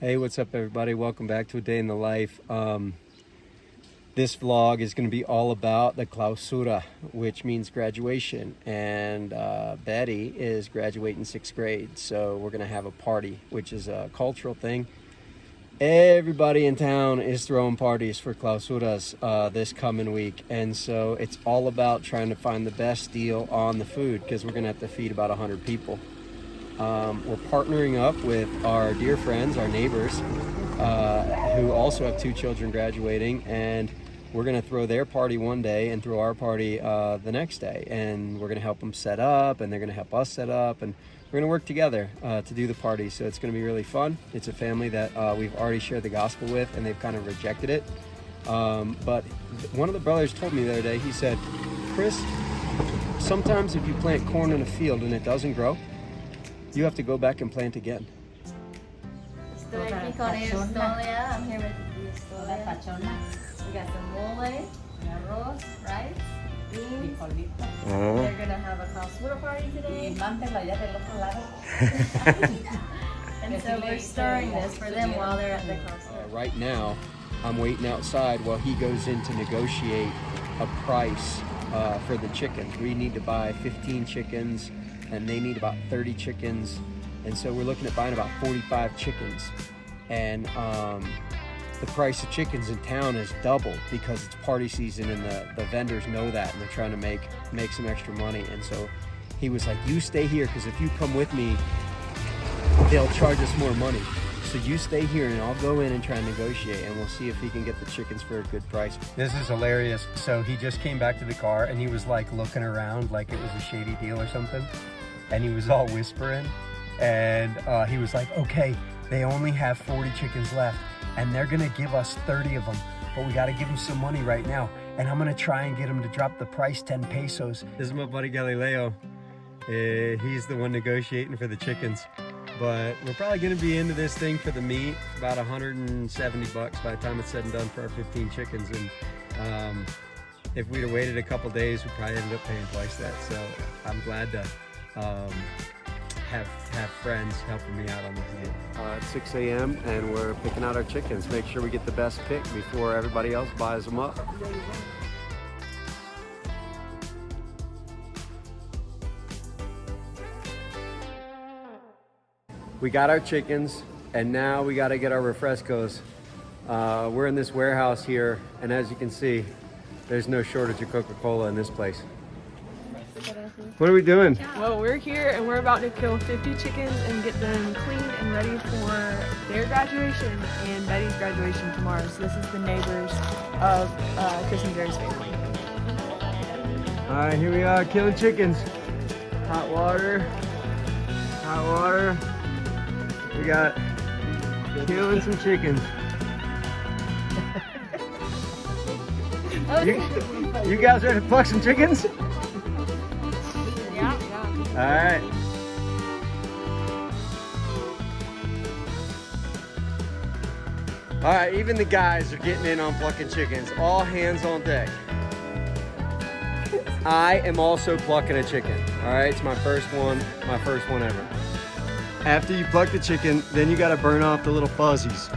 Hey, what's up everybody? Welcome back to A Day in the Life. This vlog is going to be all about the Clausura, which means graduation. And Betty is graduating 6th grade, so we're going to have a party, which is a cultural thing. Everybody in town is throwing parties for Clausuras this coming week. And so it's all about trying to find the best deal on the food because we're going to have to feed about 100 people. We're partnering up with our dear friends, our neighbors, who also have 2 children graduating, and we're going to throw their party one day and throw our party the next day. And we're going to help them set up, and they're going to help us set up, and we're going to work together to do the party. So it's going to be really fun. It's a family that we've already shared the gospel with, and they've kind of rejected it. But one of the brothers told me the other day, he said, Chris, sometimes if you plant corn in a field and it doesn't grow, you have to go back and plant again. I'm here with the Estolia. We got some mole, arroz, rice, beans. They're gonna have a Clausura party today. And so we're stirring this for them while they're at the Clausura. Right now, I'm waiting outside while he goes in to negotiate a price for the chickens. We need to buy 15 chickens, and they need about 30 chickens, and so we're looking at buying about 45 chickens. And the price of chickens in town has doubled because it's party season, and the vendors know that, and they're trying to make some extra money. And so he was like, you stay here, because if you come with me, they'll charge us more money. So you stay here and I'll go in and try and negotiate, and we'll see if he can get the chickens for a good price. This is hilarious. So he just came back to the car and he was like looking around like it was a shady deal or something. And he was all whispering. And he was like, okay, they only have 40 chickens left and they're gonna give us 30 of them, but we gotta give them some money right now. And I'm gonna try and get them to drop the price 10 pesos. This is my buddy Galileo. He's the one negotiating for the chickens. But we're probably going to be into this thing for the meat, about 170 bucks by the time it's said and done for our 15 chickens. And if we'd have waited a couple days, we probably ended up paying twice that. So I'm glad to have friends helping me out on this deal. It's 6 a.m. and we're picking out our chickens. Make sure we get the best pick before everybody else buys them up. We got our chickens, and now we got to get our refrescos. We're in this warehouse here, and as you can see, there's no shortage of Coca-Cola in this place. What are we doing? Well, we're here and we're about to kill 50 chickens and get them cleaned and ready for their graduation and Betty's graduation tomorrow. So this is the neighbors of Chris and Jerry's family. All right, here we are killing chickens. Hot water, hot water. We got killing some chickens. You guys ready to pluck some chickens? Yeah. All right. All right, even the guys are getting in on plucking chickens. All hands on deck. I am also plucking a chicken. All right, it's my first one ever. After you pluck the chicken, then you gotta burn off the little fuzzies.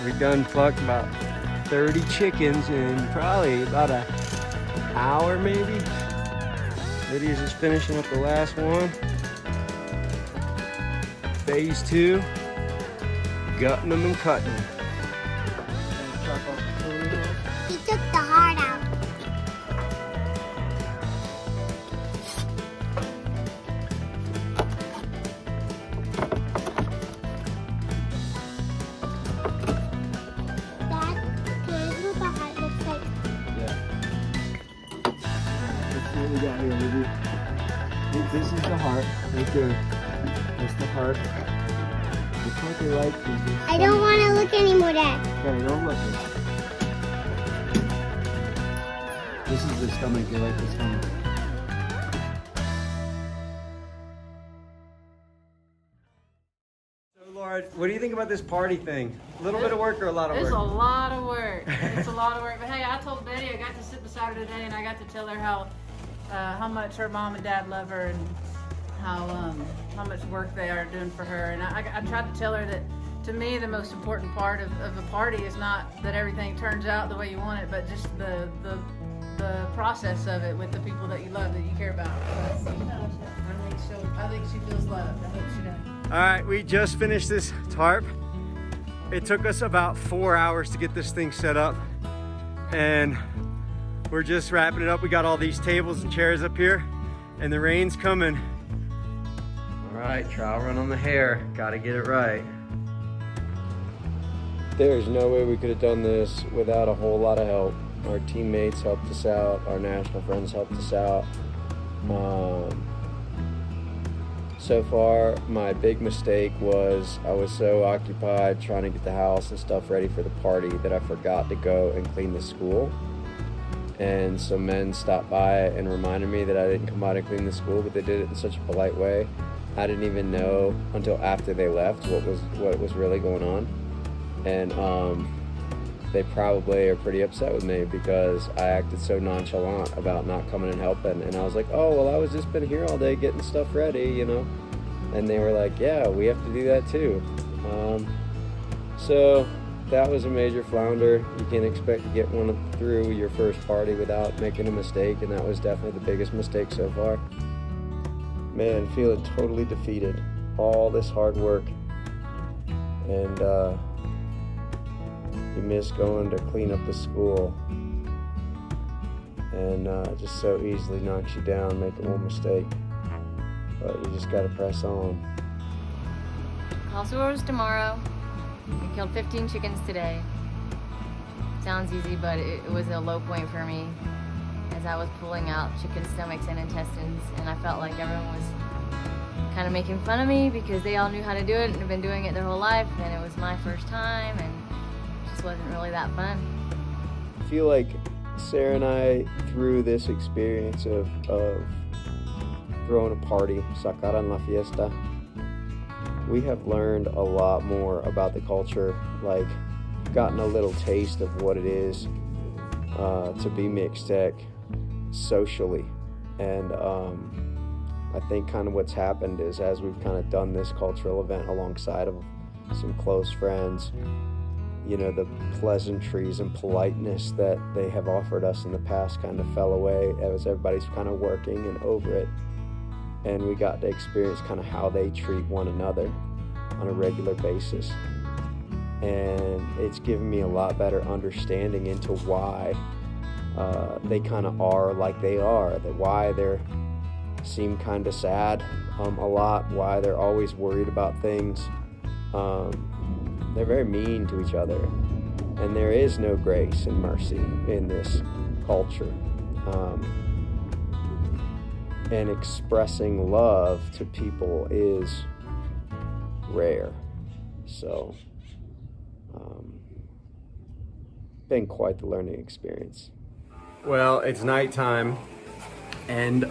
We done plucked about 30 chickens in probably about an hour maybe. Lydia's just finishing up the last one. Phase 2, gutting them and cutting them. He took the heart out. Dad, can I see what the heart looks like? Yeah. Let's see what we got here, Lydia. This is the heart, right there. That's the heart. Looks like they like this. I don't want to look anymore, Dad. Okay, don't look at it. This is the stomach, you like the stomach. So Laura, What do you think about this party thing? A little bit of work or a lot of work? It's a lot of work. It's a lot of work. But hey, I told Betty I got to sit beside her today, and I got to tell her how much her mom and dad love her, and how much work they are doing for her. And I tried to tell her that, to me, the most important part of a party is not that everything turns out the way you want it, but just the process of it with the people that you love, that you care about. I think she feels loved. I hope she does. All right, we just finished this tarp. It took us about 4 hours to get this thing set up, and we're just wrapping it up. We got all these tables and chairs up here, and the rain's coming. All right, trial run on the hair. Gotta get it right. There's no way we could have done this without a whole lot of help. Our teammates helped us out. Our national friends helped us out. So far, my big mistake was I was so occupied trying to get the house and stuff ready for the party that I forgot to go and clean the school. And some men stopped by and reminded me that I didn't come out and clean the school, but they did it in such a polite way. I didn't even know until after they left what was really going on. And they probably are pretty upset with me because I acted so nonchalant about not coming and helping. And I was like, oh, well, I was just been here all day getting stuff ready, you know? And they were like, yeah, we have to do that too. So that was a major flounder. You can't expect to get one through your first party without making a mistake, and that was definitely the biggest mistake so far. Man, feeling totally defeated. All this hard work, and you miss going to clean up the school, and just so easily knocks you down making one mistake. But you just gotta press on. Clausura is tomorrow. We killed 15 chickens today. Sounds easy, but it was a low point for me as I was pulling out chicken stomachs and intestines, and I felt like everyone was kind of making fun of me because they all knew how to do it and have been doing it their whole life, and it was my first time, and it just wasn't really that fun. I feel like Sarah and I, through this experience of throwing a party, sacar en la fiesta, we have learned a lot more about the culture, like gotten a little taste of what it is to be Mixtec socially. And I think kind of what's happened is, as we've kind of done this cultural event alongside of some close friends, you know, the pleasantries and politeness that they have offered us in the past kind of fell away as everybody's kind of working and over it. And we got to experience kind of how they treat one another on a regular basis. And it's given me a lot better understanding into why they kind of are like they are, that why they seem kind of sad a lot, why they're always worried about things. They're very mean to each other, and there is no grace and mercy in this culture. And expressing love to people is rare. So, been quite the learning experience. Well, it's nighttime, and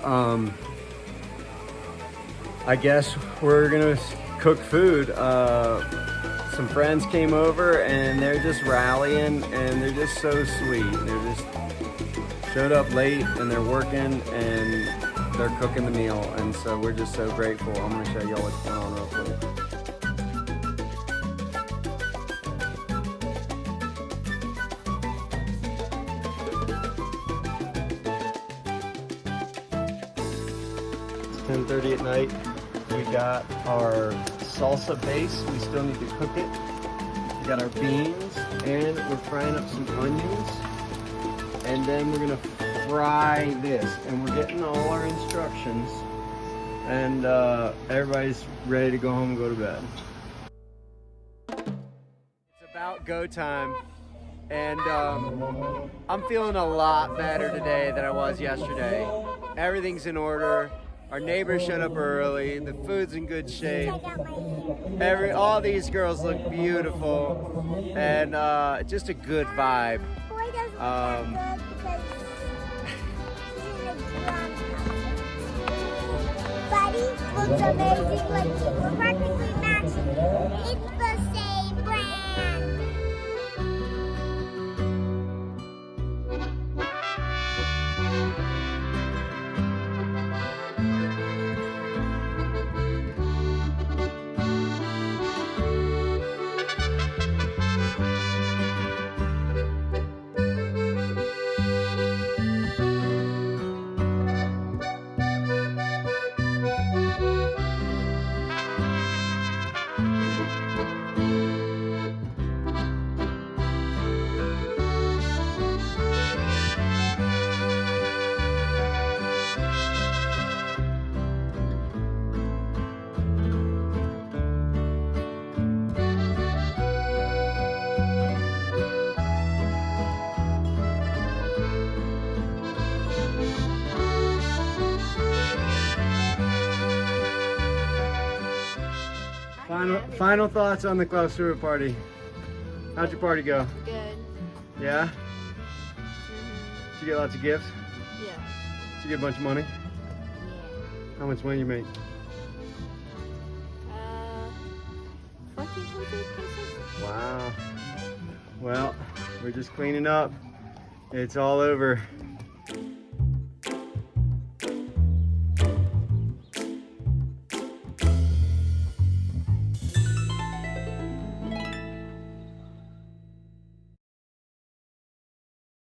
I guess we're gonna cook food. Some friends came over, and they're just rallying, and they're just so sweet. They're just showed up late, and they're working, and they're cooking the meal, and so we're just so grateful. I'm gonna show y'all what's going on real quick. It's 10:30 at night. We got our salsa base. We still need to cook it. We got our beans, and we're frying up some onions, and then we're gonna fry this, and we're getting all our instructions, and everybody's ready to go home and go to bed. It's about go time, and I'm feeling a lot better today than I was yesterday. Everything's in order. Our neighbors showed up early. The food's in good shape. All these girls look beautiful, and just a good vibe. Buddy looks amazing, like we're practically matching. It's the Final thoughts on the Clausura party. How'd your party go? Good. Yeah? Did you get lots of gifts? Yeah. Did you get a bunch of money? Yeah. How much money you make? 1,400 pesos. Wow. Well, we're just cleaning up. It's all over.